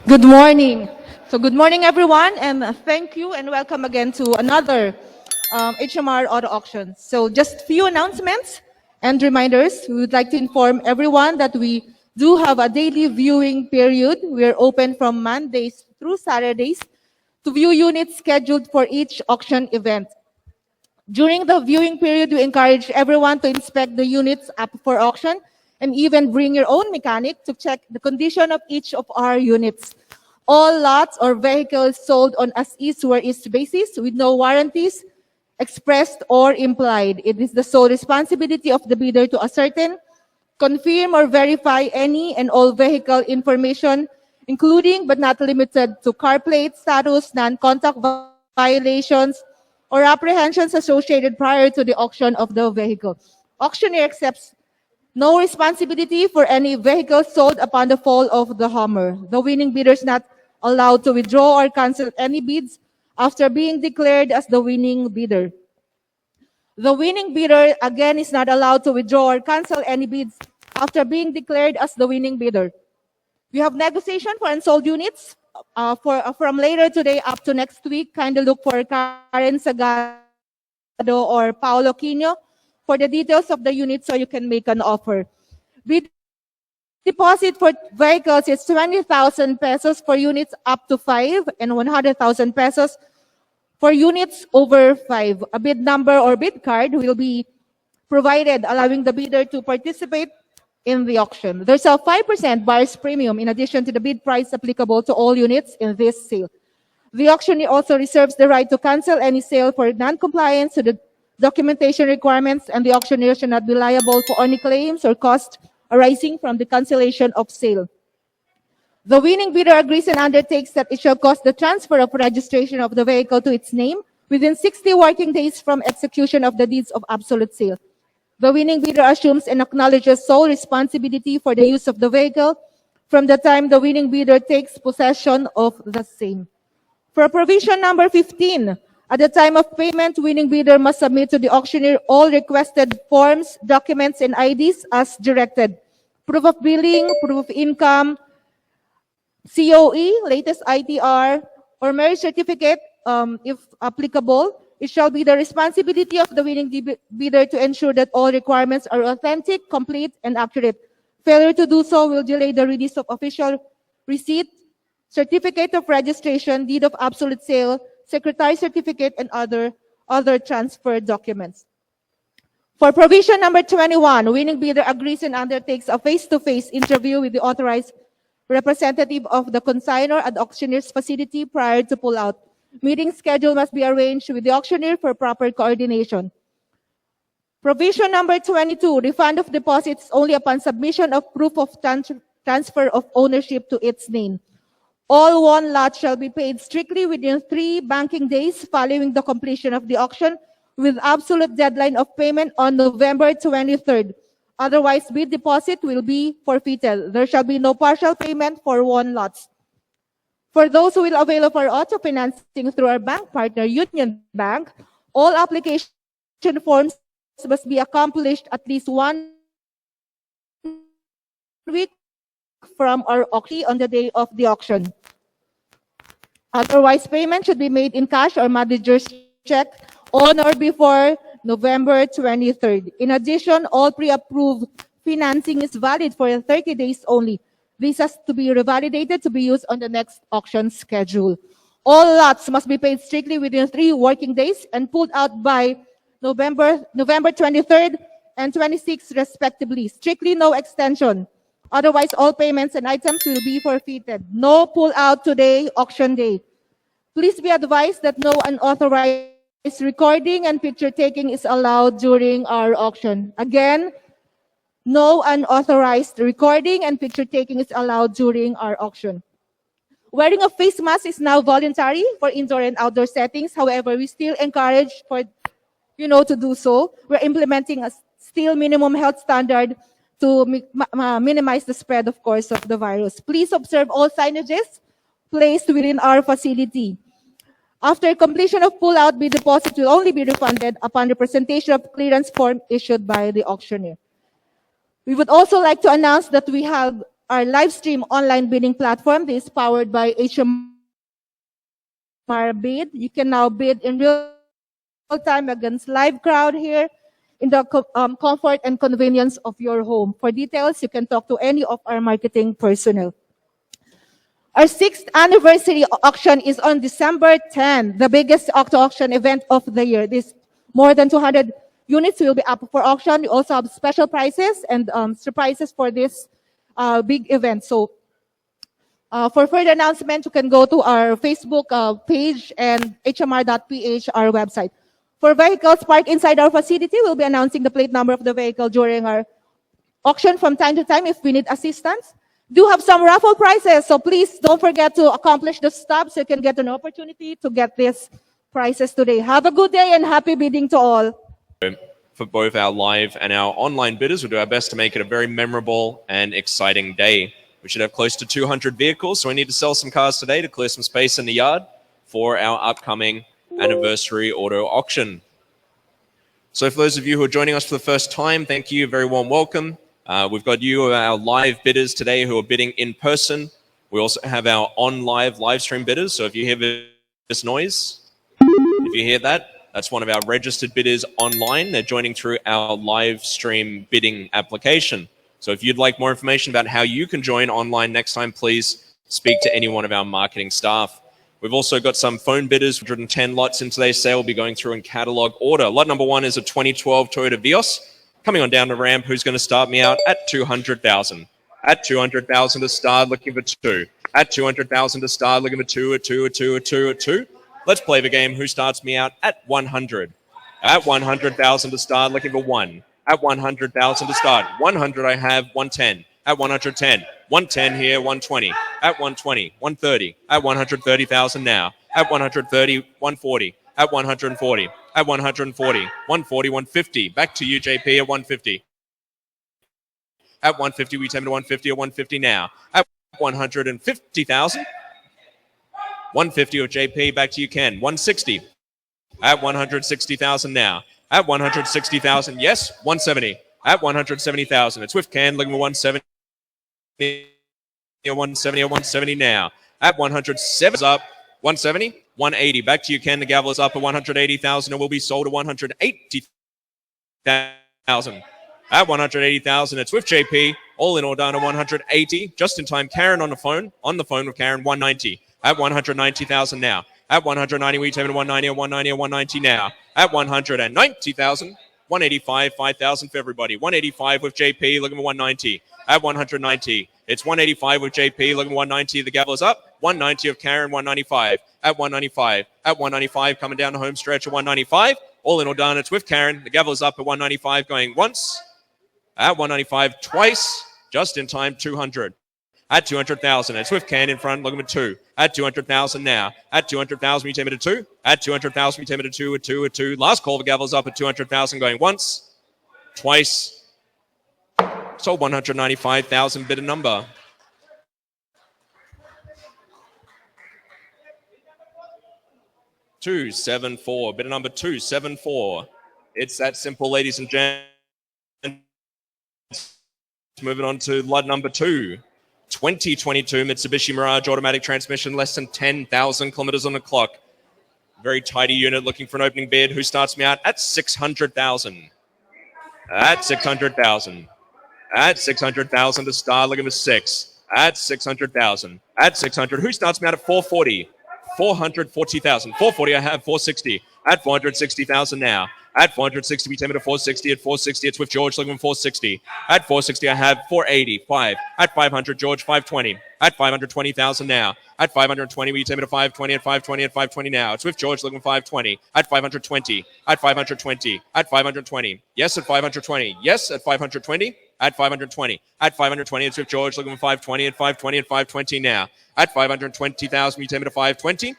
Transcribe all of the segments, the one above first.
Good morning. Good morning, everyone, and thank you and welcome again to another HMR Auto Auction. So just few announcements and reminders. We would like to inform everyone that we do have a daily viewing period. We are open from Mondays through Saturdays to view units scheduled for each auction event. During the viewing period, we encourage everyone to inspect the units up for auction and even bring your own mechanic to check the condition of each of our units. All lots or vehicles sold on as-is or is basis with no warranties expressed or implied. It is the sole responsibility of the bidder to ascertain, confirm, or verify any and all vehicle information, including but not limited to car plate status, non-contact violations, or apprehensions associated prior to the auction of the vehicle. Auctioneer accepts no responsibility for any vehicle sold upon the fall of the hammer. The winning bidder is not allowed to withdraw or cancel any bids after being declared as the winning bidder. The winning bidder, again, is not allowed to withdraw or cancel any bids after being declared as the winning bidder. We have negotiation for unsold units from later today up to next week. Kindly look for Karen Sagado or Paolo Quino for the details of the unit so you can make an offer. Bid deposit for vehicles is 20,000 pesos for units up to 5 and 100,000 pesos for units over 5. A bid number or bid card will be provided, allowing the bidder to participate in the auction. There's a 5% buyer's premium in addition to the bid price applicable to all units in this sale. The auctioneer also reserves the right to cancel any sale for non-compliance to the documentation requirements, and the auctioneer should not be liable for any claims or costs arising from the cancellation of sale. The winning bidder agrees and undertakes that it shall cost the transfer of registration of the vehicle to its name within 60 working days from execution of the deeds of absolute sale. The winning bidder assumes and acknowledges sole responsibility for the use of the vehicle from the time the winning bidder takes possession of the same. For provision number 15, at the time of payment, winning bidder must submit to the auctioneer all requested forms, documents, and IDs as directed. Proof of billing, proof of income, COE, latest ITR, or marriage certificate, if applicable. It shall be the responsibility of the winning bidder to ensure that all requirements are authentic, complete, and accurate. Failure to do so will delay the release of official receipt, certificate of registration, deed of absolute sale, secretary certificate, and other transfer documents. For provision number 21, winning bidder agrees and undertakes a face-to-face interview with the authorized representative of the consignor at the auctioneer's facility prior to pull-out. Meeting schedule must be arranged with the auctioneer for proper coordination. Provision number 22, refund of deposits only upon submission of proof of transfer of ownership to its name. All one lot shall be paid strictly within 3 banking days following the completion of the auction, with absolute deadline of payment on November 23rd. Otherwise, bid deposit will be forfeited. There shall be no partial payment for one lots. For those who will avail of our auto financing through our bank partner, Union Bank, all application forms must be accomplished at least 1 week from our auction on the day of the auction. Otherwise, payment should be made in cash or manager's check on or before November 23rd. In addition, all pre-approved financing is valid for 30 days only. This has to be revalidated to be used on the next auction schedule. All lots must be paid strictly within 3 working days and pulled out by November 23rd and 26th respectively. Strictly no extension. Otherwise, all payments and items will be forfeited. No pull out today, auction day. Please be advised that no unauthorized recording and picture taking is allowed during our auction. Again, no unauthorized recording and picture taking is allowed during our auction. Wearing a face mask is now voluntary for indoor and outdoor settings. However, we still encourage to do so. We're implementing a still minimum health standard to minimize the spread, of course, of the virus. Please observe all signages placed within our facility. After completion of pull-out, bid deposit will only be refunded upon the presentation of clearance form issued by the auctioneer. We would also like to announce that we have our live stream online bidding platform. This is powered by HMR Bid. You can now bid in real time against live crowd here in the comfort and convenience of your home. For details, you can talk to any of our marketing personnel. Our 6th anniversary auction is on December 10, the biggest auto auction event of the year. This more than 200 units will be up for auction. We also have special prizes and surprises for this big event. So for further announcement, you can go to our Facebook page and hmr.ph, our website. For vehicles parked inside our facility, we'll be announcing the plate number of the vehicle during our auction from time to time if we need assistance. Do have some raffle prizes, so please don't forget to accomplish the stop so you can get an opportunity to get these prizes today. Have a good day and happy bidding to all. For both our live and our online bidders, we'll do our best to make it a very memorable and exciting day. We should have close to 200 vehicles, so we need to sell some cars today to clear some space in the yard for our upcoming anniversary auto auction. So for those of you who are joining us for the first time, thank you, very warm welcome. We've got you, our live bidders today who are bidding in person. We also have our live stream bidders. So if you hear this noise, if you hear that, that's one of our registered bidders online. They're joining through our live stream bidding application. So if you'd like more information about how you can join online next time, please speak to any one of our marketing staff. We've also got some phone bidders, 110 lots in today's sale. We'll be going through in catalog order. Lot number 1 is a 2012 Toyota Vios. Coming on down the ramp, who's going to start me out at 200,000. At 200,000 to start, looking for 2. At 200,000 to start, looking for 2, a 2, a 2, a 2, a 2. Let's play the game. Who starts me out at 100? At 100,000 to start, looking for 1. At 100,000 to start. 100 I have 110. At 110. 110 here, 120. At 120, 130. At 130,000 now. At 130, 140. At 140. At 140. 140, 150. Back to you, JP, at 150. At 150, we take it to 150 at 150 now. At 150,000. 150 of JP, back to you, Ken. 160. At 160,000 now. At 160,000, yes. 170. At 170,000. It's with Ken, looking for 170. 170 or 170 now. At 107 up. 170. 180. Back to you, Ken. The gavel is up at 180,000 and will be sold at 180,000. At 180,000, it's with JP. All in all done at 180. Just in time, Karen on the phone with Karen, 190. At 190,000 now. At 190, we take it to 190 or 190 or 190 now. At 190,000, 185, 5,000 for everybody. 185 with JP, looking for 190. At 190, it's 185 with JP, looking for 190. The gavel is up. 190 of Karen, 195. At 195. At 195, coming down the home stretch at 195. All in all done, it's with Karen. The gavel is up at 195, going once. At 195, twice. Just in time, 200. At 200,000, it's with Ken in front, looking for 2. At 200,000 now. At 200,000, we take it to 2. At 200,000, we take it to 2, a 2, a 2. Last call, the gavel's up at 200,000, going once, twice. Sold 195,000, bidder number. $274, bidder number 274. It's that simple, ladies and gentlemen. Moving on to lot number 2. 2022 Mitsubishi Mirage automatic transmission, less than 10,000 kilometers on the clock. Very tidy unit, looking for an opening bid. Who starts me out at 600,000? At 600,000. At 600,000 to start, looking for 6. At 600,000. At 600. Who starts me out at 440? 440,000. 440, I have 460. At 460,000 now. At 460, we take it to 460. At 460, it's with George, looking for 460. At 460, I have 480. 5. At 500, George, 520. At 520,000 now. At 520, we take it to 520. At 520, at 520 now. It's with George, looking for 520. At 520. At 520. At 520. Yes, at 520. Yes, at 520. At 520. At 520, it's with George, looking for 520. At 520, at 520 now. At 520,000, we take it to 520.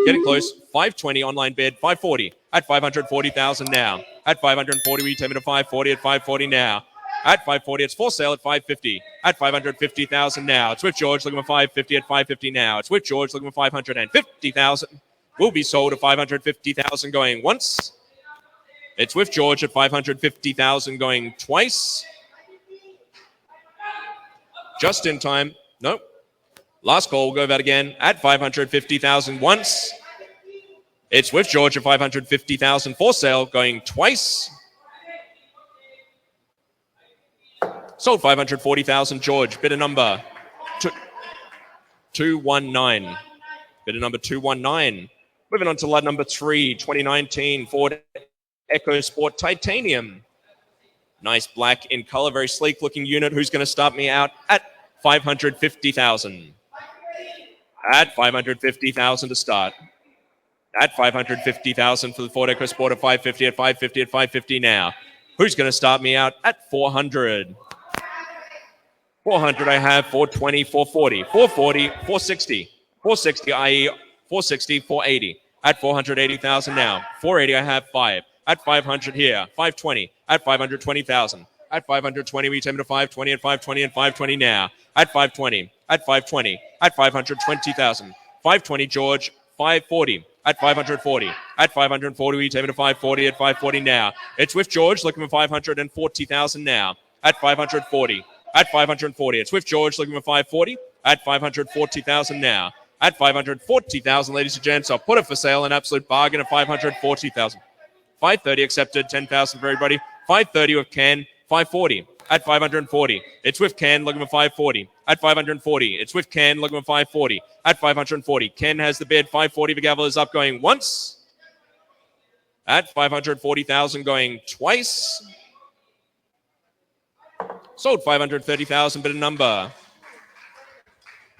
Getting close. 520 online bid. 540. At 540,000 now. At 540, we take it to 540. At 540 now. At 540, it's for sale at 550. At 550,000 now. It's with George, looking for 550. At 550 now. It's with George, looking for 550,000. Will be sold at 550,000 going once. It's with George at 550,000 going twice. Just in time. Nope. Last call, we'll go that again at 550,000 once. It's with George at 550,000 for sale, going twice. Sold 540,000, George. Bidder number 219. Bidder number 219. Moving on to lot number 3, 2019 Ford EcoSport Titanium. Nice black in color, very sleek looking unit. Who's going to start me out at 550,000? At 550,000 to start. At 550,000 for the Ford EcoSport at 550, at 550, at 550 now. Who's going to start me out at 400? 400 I have, 420, 440, 440, 460. 460, i.e. 460, 480. At 480,000 now. 480 I have 5. At 500 here. 520. At 520,000. At 520 we take it to 520 and 520 and 520 now. At 520. At 520. At 520,000. 520 George. 540. At 540. At 540 we take it to 540 at 540 now. It's with George looking for 540,000 now. At 540. At 540. It's with George looking for 540. At 540,000 now. At 540,000, ladies and gents, I'll put it for sale, an absolute bargain at 540,000. 530 accepted, 10,000 for everybody. 530 with Ken, 540. At 540. It's with Ken looking for 540. At 540. It's with Ken looking for 540. At 540. Ken has the bid, 540. The gavel is up going once. At 540,000 going twice. Sold 530,000, bidder number.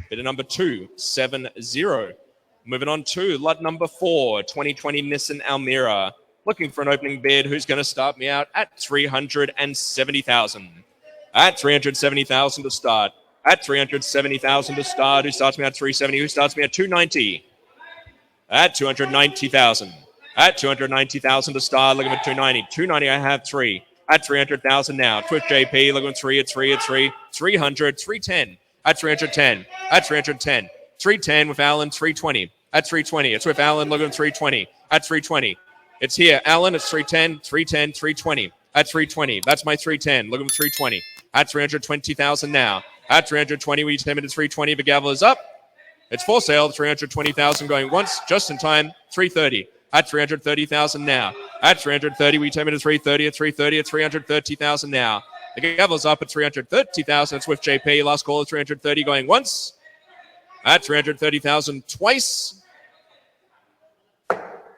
Bidder number 270. Moving on to lot number 4, 2020 Nissan Almera. Looking for an opening bid. Who's going to start me out at 370,000? At 370,000 to start. At 370,000 to start. Who starts me at 370? Who starts me at 290? At 290,000. At 290,000 to start. Looking at 290. 290 I have 3. At 300,000 now. Twitch JP looking at 3 at 3 at 3. 300. 310. At 310. At 310. 310 with Alan. 320. At 320. It's with Alan looking at 320. At 320. It's here. Alan, it's 310, 310, 320. At 320. That's my 310. Looking for 320. At 320,000 now. At 320, we take it to 320. The gavel is up. It's for sale. 320,000 going once, just in time. 330. At 330,000 now. At 330, we take it to 330. At 330, at 330,000 now. The gavel's up at 330,000. It's with JP. Last call at 330 going once. At 330,000 twice.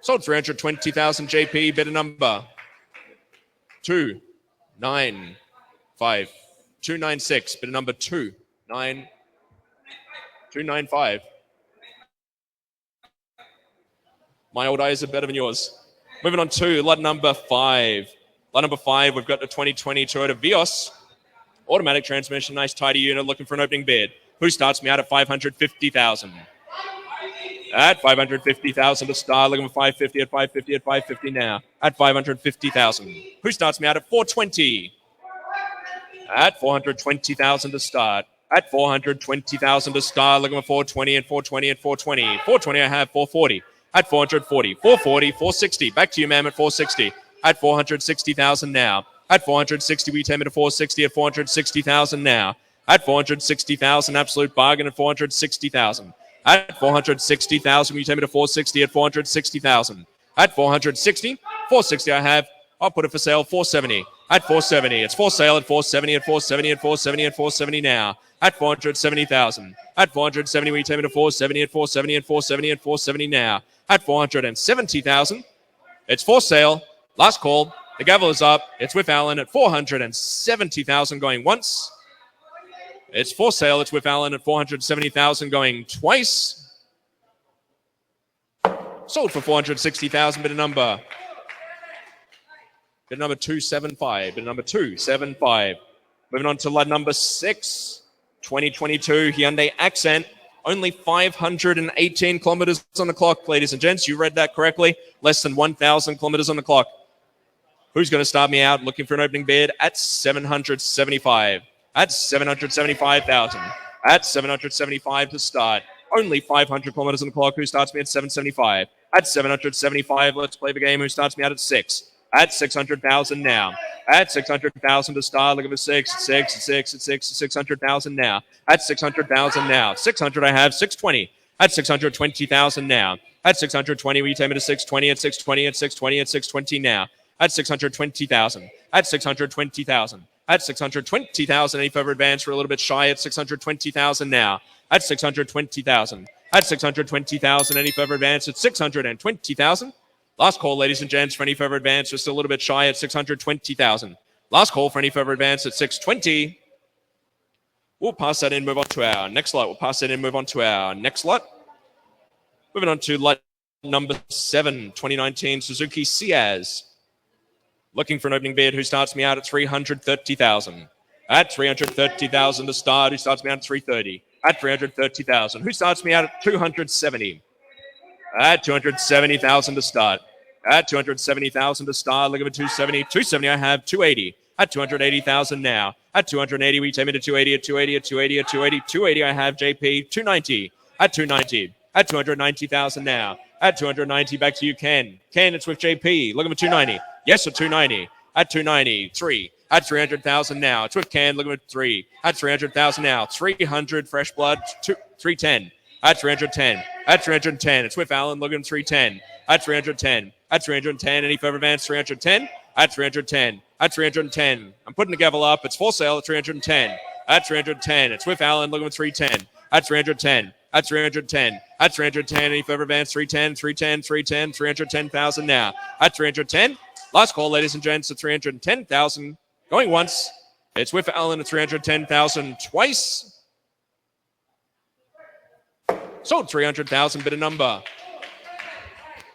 Sold 320,000 JP, bidder number 295. 296, bidder number 295. My old eyes are better than yours. Moving on to lot number 5. Lot number 5, we've got the 2020 Toyota Vios. Automatic transmission, nice tidy unit, looking for an opening bid. Who starts me out at 550,000? At 550,000 to start, looking for 550 at 550 at 550 now. At 550,000. Who starts me out at 420? At 420,000 to start. At 420,000 to start, looking for 420 and 420 and 420. 420 I have 440. At 440. 440, 460. Back to you, ma'am, at 460. At 460,000 now. At 460, we take me to 460 at 460,000 now. At 460,000, absolute bargain at 460,000. At 460,000, we take me to 460 at 460,000. At 460, 460 I have. I'll put it for sale, 470. At 470, it's for sale at 470, at 470, at 470, at 470 now. At 470,000. At 470, we take me to 470, at 470, at 470, at 470 now. At 470,000, it's for sale. Last call. The gavel is up. It's with Alan at 470,000 going once. It's for sale. It's with Alan at 470,000 going twice. Sold for 460,000. Bidder number 275. Bidder number 275. Moving on to lot number 6. 2022 Hyundai Accent. Only 518 kilometers on the clock, ladies and gents. You read that correctly. Less than 1,000 kilometers on the clock. Who's going to start me out looking for an opening bid at 775? At 775,000. At 775 to start. Only 500 kilometers on the clock. Who starts me at 775? At 775, let's play the game. Who starts me out at 6? At 600,000 now. At 600,000 to start. Looking for 600,000 now. At 600,000 now. 600 I have, 620. At 620,000 now. At 620, we take me to 620, at 620, at 620, at 620 now. At 620,000. At 620,000. At 620,000. Any further advance? We're a little bit shy at 620,000 now. At 620,000. At 620,000. Any further advance? At 620,000. Last call, ladies and gents, for any further advance. Just a little bit shy at 620,000. Last call for any further advance at 620. We'll pass that in, move on to our next lot. We'll pass that in, move on to our next lot. Moving on to lot number 7, 2019 Suzuki Ciaz. Looking for an opening bid. Who starts me out at 330,000? At 330,000 to start. Who starts me out at 330? At 330,000. Who starts me out at 270? At 270,000 to start. At 270,000 to start. Looking for 270. 270 I have. 280. At 280,000 now. At 280 we take me to 280. At 280. At 280. At 280. 280 I have. JP. 290. At 290. At 290,000 now. At 290 back to you, Ken. Ken, it's with JP. Looking for 290. Yes, at 290. At 290. 3. At 300,000 now. It's with Ken. Looking for 3. At 300,000 now. 300 fresh blood. 310. At 310. At 310. It's with Alan. Looking at 310. At 310. At 310. Any further advance? 310. At 310. At 310. I'm putting the gavel up. It's for sale at 310. At 310. It's with Alan. Looking at 310. At 310. At 310. At 310. Any further advance? 310. 310. 310. 310,000 now. At 310. Last call, ladies and gents, at 310,000. Going once. It's with Alan at 310,000 twice. Sold 300,000, bid of number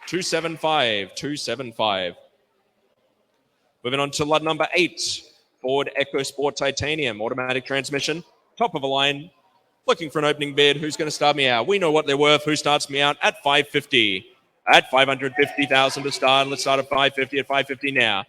275. 275. Moving on to lot number 8. Ford EcoSport Titanium. Automatic transmission. Top of the line. Looking for an opening bid. Who's going to start me out? We know what they're worth. Who starts me out? At 550. At 550,000 to start. Let's start at 550. At 550 now.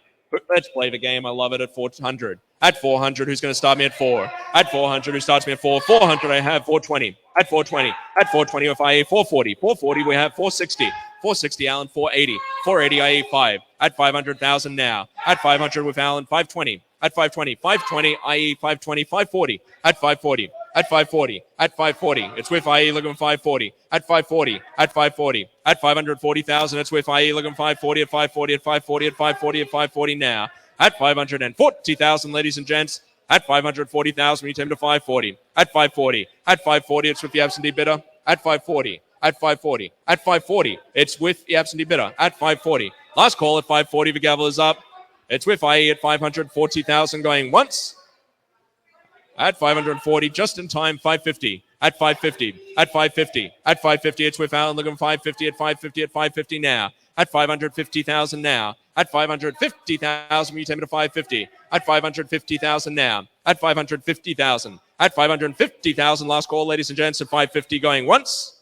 Let's play the game. I love it at 400. At 400, who's going to start me at 4? At 400, who starts me at 4? 400, I have 420. At 420. At 420, if I 440. 440, we have 460. 460, Alan, 480. 480, I 5. At 500,000 now. At 500 with Alan, 520. At 520. 520, IE 520. 540. At 540. At 540. At 540. It's with IE looking 540. At 540. At 540. At 540,000. It's with IE looking 540. At 540. At 540. At 540. At 540 now. At 540,000, ladies and gents. At 540,000, we take to 540. At 540. At 540, it's with the absentee bidder. At 540. At 540. At 540, it's with the absentee bidder. At 540. Last call at 540. The gavel is up. It's with IE at 540,000 going once. At 540, just in time, 550. At 550. At 550. At 550, it's with Alan looking 550. At 550. At 550 now. At 550,000 now. At 550,000, you take me to 550. At 550,000 now. At 550,000. At 550,000, last call, ladies and gents, at 550 going once.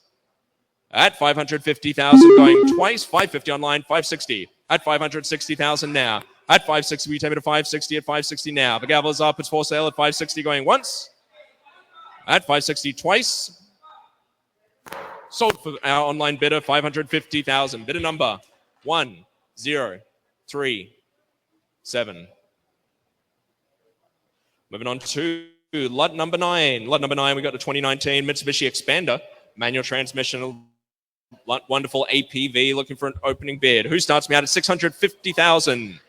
At 550,000 going twice. 550 online, 560. At 560,000 now. At 560, we take me to 560. At 560 now. The gavel is up. It's for sale at 560 going once. At 560 twice. Sold for our online bidder, 550,000. Bidder number 1037. Moving on to lot number 9. Lot number 9, we got the 2019 Mitsubishi Expander. Manual transmission, wonderful APV, looking for an opening bid. Who starts me out at 650,000?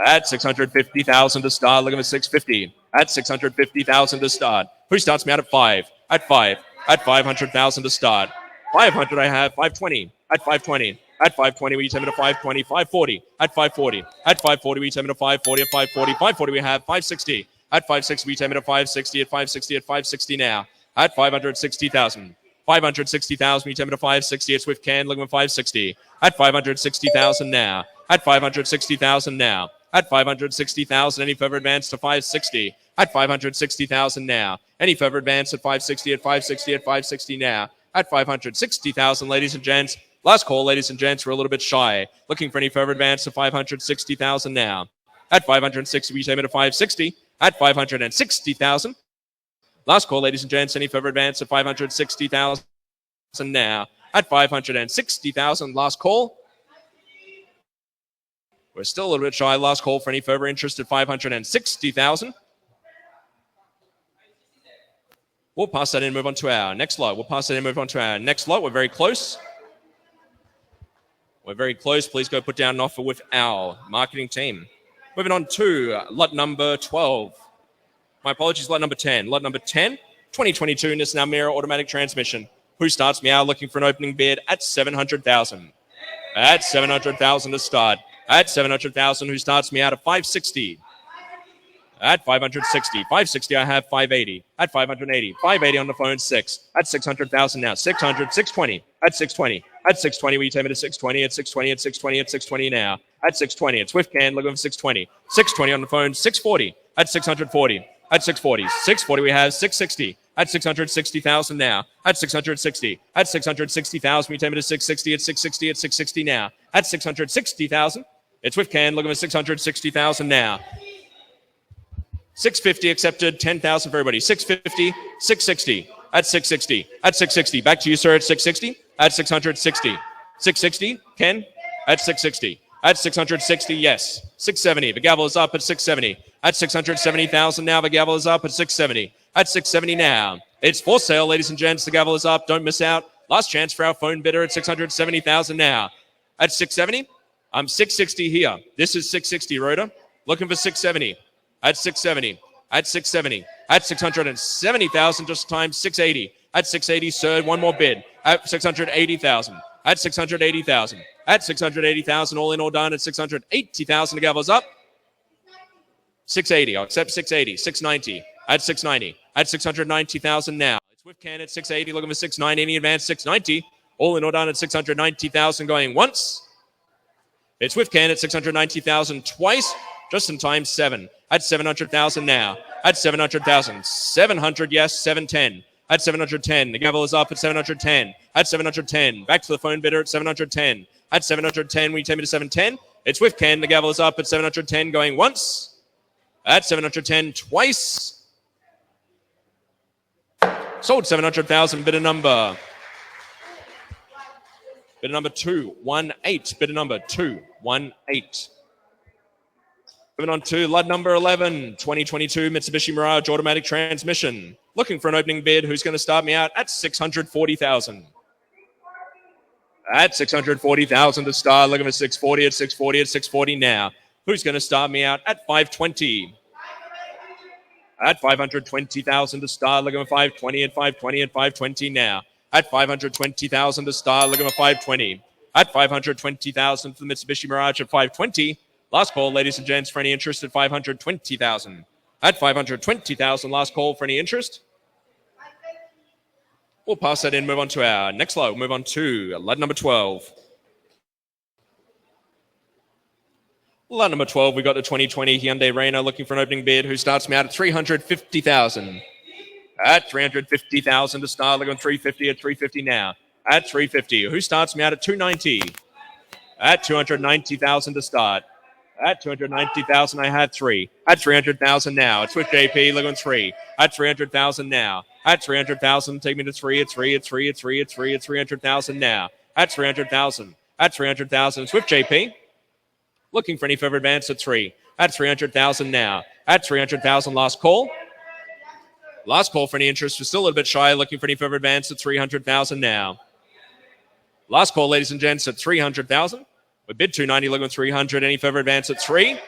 At 650,000 to start, looking for 650. At 650,000 to start. Who starts me out at 5? At 5. At 500,000 to start. 500 I have, 520. At 520. At 520, we take me to 520. 540. At 540. At 540, we take me to 540. At 540. 540, we have 560. At 560, we take me to 560. At 560. At 560 now. At 560,000. 560,000, we take me to 560. It's with Ken, looking for 560. At 560,000 now. At 560,000 now. At 560,000, any further advance to 560. At 560,000 now. Any further advance at 560, at 560, at 560 now. At 560,000, ladies and gents. Last call, ladies and gents, we're a little bit shy. Looking for any further advance to 560,000 now. At 560, we take it to 560. At 560,000. Last call, ladies and gents, any further advance at 560,000 now. At 560,000, last call. We're still a little bit shy. Last call for any further interest at 560,000. We'll pass that in and move on to our next lot. We'll pass that in and move on to our next lot. We're very close. We're very close. Please go put down an offer with our marketing team. Moving on to lot number 12. My apologies, lot number 10. Lot number 10, 2022 Nissan Almera automatic transmission. Who starts me out looking for an opening bid at 700,000. At 700,000 to start. At 700,000, who starts me out at 560. At 560. 560, I have 580. At 580. 580 on the phone, 6. At 600,000 now. 600, 620. At 620. At 620, we take it to 620. At 620, at 620, at 620 now. At 620, it's Swiftcan, looking for 620. 620 on the phone, 640. At 640. At 640. 640, we have 660. At 660,000 now. At 660. At 660,000, we take it to 660. At 660. At 660 now. At 660,000, it's Swiftcan, looking for 660,000 now. 650 accepted, 10,000 for everybody. 650, 660, at 660, at 660. Back to you, sir, at 660, at 660. 660, Ken, at 660. At 660, yes. 670, the gavel is up at 670. At 670,000 now, the gavel is up at 670. At 670 now. It's for sale, ladies and gents. The gavel is up. Don't miss out. Last chance for our phone bidder at 670,000 now. At 670, I'm 660 here. This is 660, Rhoda. Looking for 670. At 670, at 670, at 670,000, just times 680. At 680, sir, one more bid. At 680,000. At 680,000. At 680,000, all in, all done. At 680,000, the gavel's up. 680, I'll accept 680. 690, at 690. At 690,000 now. It's Swiftcan at 680, looking for 690, any advance 690. All in, all done at 690,000, going once. It's Swiftcan at 690,000 twice. Just in time, 7. At 700,000 now. At 700,000. 700, yes, 710. At 710. The gavel is up at 710. At 710. Back to the phone bidder at 710. At 710, we take me to 710. It's Swiftcan. The gavel is up at 710, going once. At 710, twice. Sold 700,000, bidder number. Bidder number 218. Bidder number 218. Moving on to lot number 11, 2022 Mitsubishi Mirage automatic transmission. Looking for an opening bid. Who's going to start me out at 640,000? At 640,000 to start. Looking for 640 at 640 at 640 now. Who's going to start me out at 520? At 520,000 to start. Looking for 520 at 520 at 520 now. At 520,000 to start. Looking for 520. At 520,000 for the Mitsubishi Mirage at 520. Last call, ladies and gents, for any interest at 520,000. At 520,000, last call for any interest. We'll pass that in, move on to our next lot. We'll move on to lot number 12. Lot number 12, we got the 2020 Hyundai Reina looking for an opening bid. Who starts me out at 350,000. At 350,000 to start, looking 350 at 350 now. At 350, who starts me out at 290? At 290,000 to start. At 290,000, I had 3. At 300,000 now. It's with JP, looking 3. At 300,000 now. At 300,000, take me to 3. At 3, at 3, at 3, at 3, at 300,000 now. At 300,000. At 300,000, it's with JP. Looking for any further advance at 3. At 300,000 now. At 300,000, last call. Last call for any interest. We're still a little bit shy. Looking for any further advance at 300,000 now. Last call, ladies and gents, at 300,000. We bid 290, looking at 300. Any further advance at 3?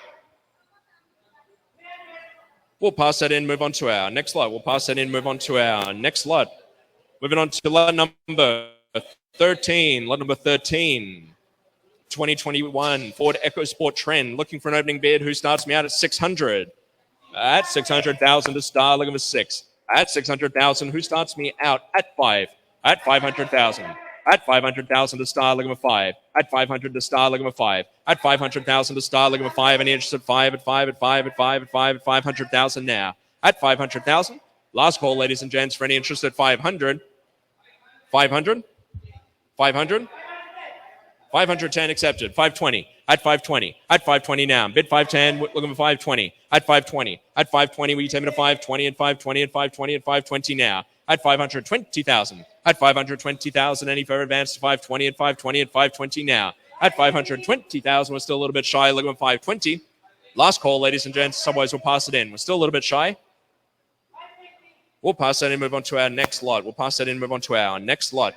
We'll pass that in, move on to our next lot. We'll pass that in, move on to our next lot. Moving on to lot number 13. Lot number 13. 2021 Ford EcoSport Trend. Looking for an opening bid. Who starts me out at 600? At 600,000 to start, looking for 6. At 600,000, who starts me out at 5? At 500,000. At 500,000 to start, looking for 5. At 500 to start, looking for 5. At 500,000 to start, looking for 5. Any interest at 5, at 5, at 5, at 5, at 5, at 500,000 now. At 500,000. Last call, ladies and gents, for any interest at 500. 500. 500. 510 accepted. 520. At 520. At 520 now. Bid 510. Looking for 520. At 520. At 520. Will you take me to 520? At 520. At 520. At 520 now. At 520,000. At 520,000. Any further advance to 520? At 520. At 520 now. At 520,000, we're still a little bit shy, looking at 520. Last call, ladies and gents, otherwise we'll pass it in. We're still a little bit shy. We'll pass that in, move on to our next lot. We'll pass that in, move on to our next lot.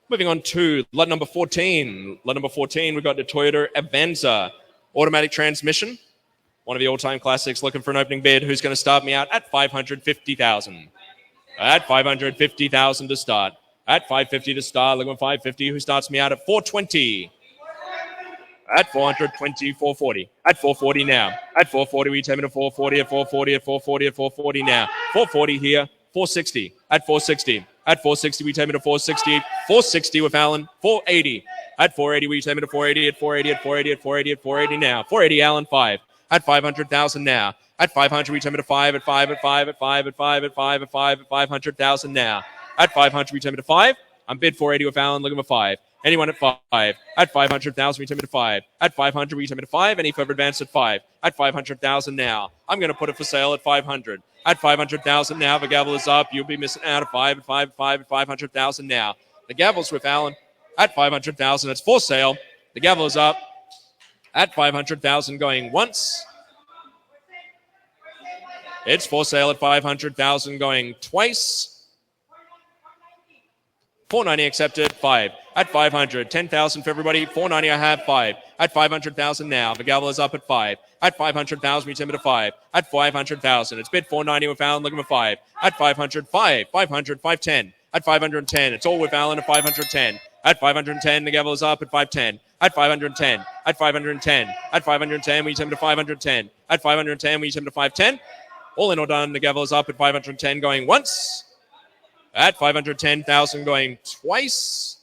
Moving on to lot number 14. Lot number 14, we've got the Toyota Avanza. Automatic transmission. One of the all-time classics, looking for an opening bid. Who's going to start me out at 550,000? At 550,000 to start. At 550 to start, looking at 550. Who starts me out at 420? At 420, 440. At 440 now. At 440, we take me to 440, at 440, at 440, at 440 now. 440 here, 460. At 460. At 460, we take me to 460. 460 with Alan. 480. At 480, we take me to 480, at 480, at 480, at 480, at 480 now. 480, Alan, 5. At 500,000 now. At 500, we take me to 5, at 5, at 5, at 5, at 5, at 5, at 5, at 500,000 now. At 500, we take me to 5. I'm bid 480 with Alan, looking for 5. Anyone at 5. At 500,000, we take me to 5. At 500, we take me to 5. Any further advance at 5. At 500,000 now. I'm going to put it for sale at 500. At 500,000 now, the gavel is up. You'll be missing out at 5, at 5, at 5, at 500,000 now. The gavel's with Alan. At 500,000, it's for sale. The gavel is up. At 500,000 going once. It's for sale at 500,000 going twice. 490 accepted, 5. At 500, 10,000 for everybody. 490, I have 5. At 500,000 now, the gavel is up at 5. At 500,000, we take it to 5. At 500,000, it's bid 490 with Alan, looking for 5. At 500, 5. 500, 510. At 510, it's all with Alan at 510. At 510, the gavel is up at 510. At 510. At 510. At 510, we take it to 510. At 510, we take it to 510. All in or done, the gavel is up at 510 going once. At 510,000 going twice.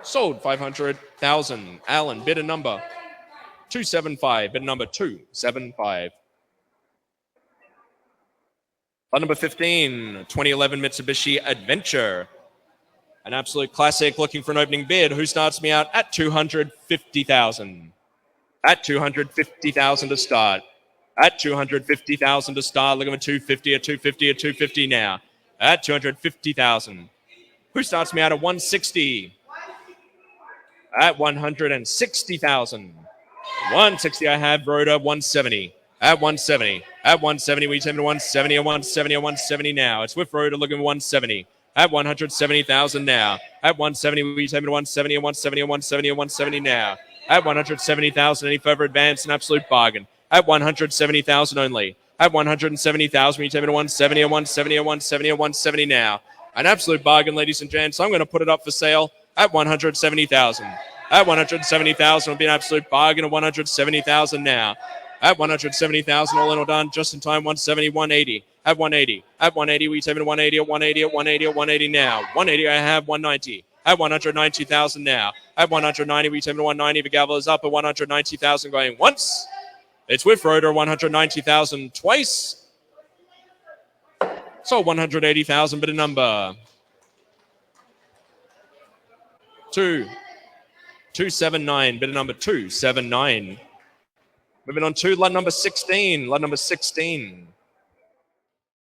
Sold 500,000. Alan, bidder number 275. Bidder number 275. Lot number 15, 2011 Mitsubishi Adventure. An absolute classic, looking for an opening bid. Who starts me out at 250,000? At 250,000 to start. At 250,000 to start. Looking at 250, at 250, at 250 now. At 250,000. Who starts me out at 160? At 160,000. 160, I have Rhoda, 170. At 170. At 170, we take him to 170, at 170, at 170 now. It's with Rhoda looking at 170. At 170,000 now. At 170, we take him to 170, at 170, at 170, at 170 now. At 170,000, any further advance, an absolute bargain. At 170,000 only. At 170,000, we take it to 170, at 170, at 170, at 170 now. An absolute bargain, ladies and gents. I'm going to put it up for sale at 170,000. At 170,000 will be an absolute bargain at 170,000 now. At 170,000, all in all done, just in time, 170, 180. At 180. At 180, we take it to 180, at 180, at 180, at 180 now. 180, I have 190. At 190,000 now. At 190, we take it to 190. The gavel is up at 190,000 going once. It's with Rhoda, 190,000 twice. So 180,000, bit of number 279, bit of number 279. Moving on to lot number 16. Lot number 16.